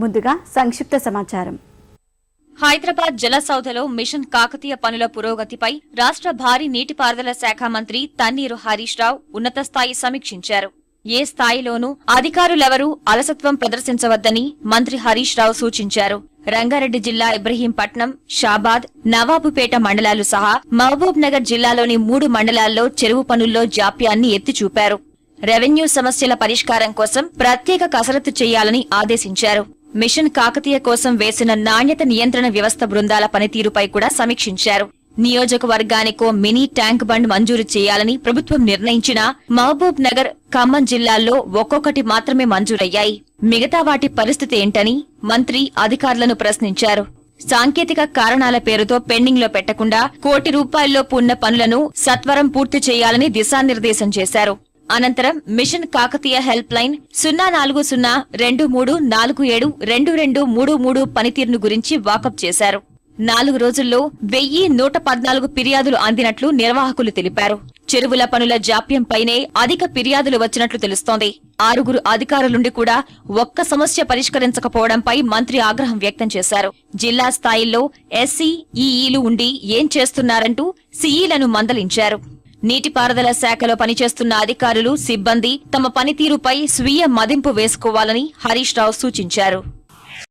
ముందుగా సంక్షిప్త సమాచారం. హైదరాబాద్ జలసౌధలో మిషన్ కాకతీయ పనుల పురోగతిపై రాష్ట్ర భారీ నీటిపారుదల శాఖ మంత్రి తన్నీరు హరీష్ రావు ఉన్నత స్థాయి సమీక్షించారు. ఏ స్థాయిలోనూ అధికారులెవరూ అలసత్వం ప్రదర్శించవద్దని మంత్రి హరీష్ రావు సూచించారు. రంగారెడ్డి జిల్లా ఇబ్రహీంపట్నం, షాబాద్, నవాబుపేట మండలాలు సహా మహబూబ్ నగర్ జిల్లాలోని 3 మండలాల్లో చెరువు పనుల్లో జాప్యాన్ని ఎత్తిచూపారు. రెవెన్యూ సమస్యల పరిష్కారం కోసం ప్రత్యేక కసరత్తు చేయాలని ఆదేశించారు. మిషన్ కాకతీయ కోసం వేసిన నాణ్యత నియంత్రణ వ్యవస్థ బృందాల పనితీరుపై కూడా సమీక్షించారు. నియోజకవర్గానికో మినీ ట్యాంక్ బండ్ మంజూరు చేయాలని ప్రభుత్వం నిర్ణయించినా మహబూబ్ నగర్, ఖమ్మం జిల్లాల్లో ఒక్కొక్కటి మాత్రమే మంజూరయ్యాయి. మిగతా వాటి పరిస్థితి ఏంటని మంత్రి అధికారులను ప్రశ్నించారు. సాంకేతిక కారణాల పేరుతో పెండింగ్ లో పెట్టకుండా ₹1,00,00,000 ఉన్న పనులను సత్వరం పూర్తి చేయాలని దిశానిర్దేశం చేశారు. అనంతరం మిషన్ కాకతీయ హెల్ప్ లైన్ 04020472233 పనితీరును గురించి వాకప్ చేశారు. 4 రోజుల్లో 1114 ఫిర్యాదులు అందినట్లు నిర్వాహకులు తెలిపారు. చెరువుల పనుల జాప్యంపైనే అధిక ఫిర్యాదులు వచ్చినట్లు తెలుస్తోంది. 6 అధికారులుండి కూడా ఒక్క సమస్య పరిష్కరించకపోవడంపై మంత్రి ఆగ్రహం వ్యక్తం చేశారు. జిల్లా స్థాయిల్లో ఎస్సీ, ఈఈలు ఉండి ఏం చేస్తున్నారంటూ సీఈలను మందలించారు. నీటిపారుదల శాఖలో పనిచేస్తున్న అధికారులు, సిబ్బంది తమ పనితీరుపై స్వీయ మదింపు వేసుకోవాలని హరీష్ రావు సూచించారు.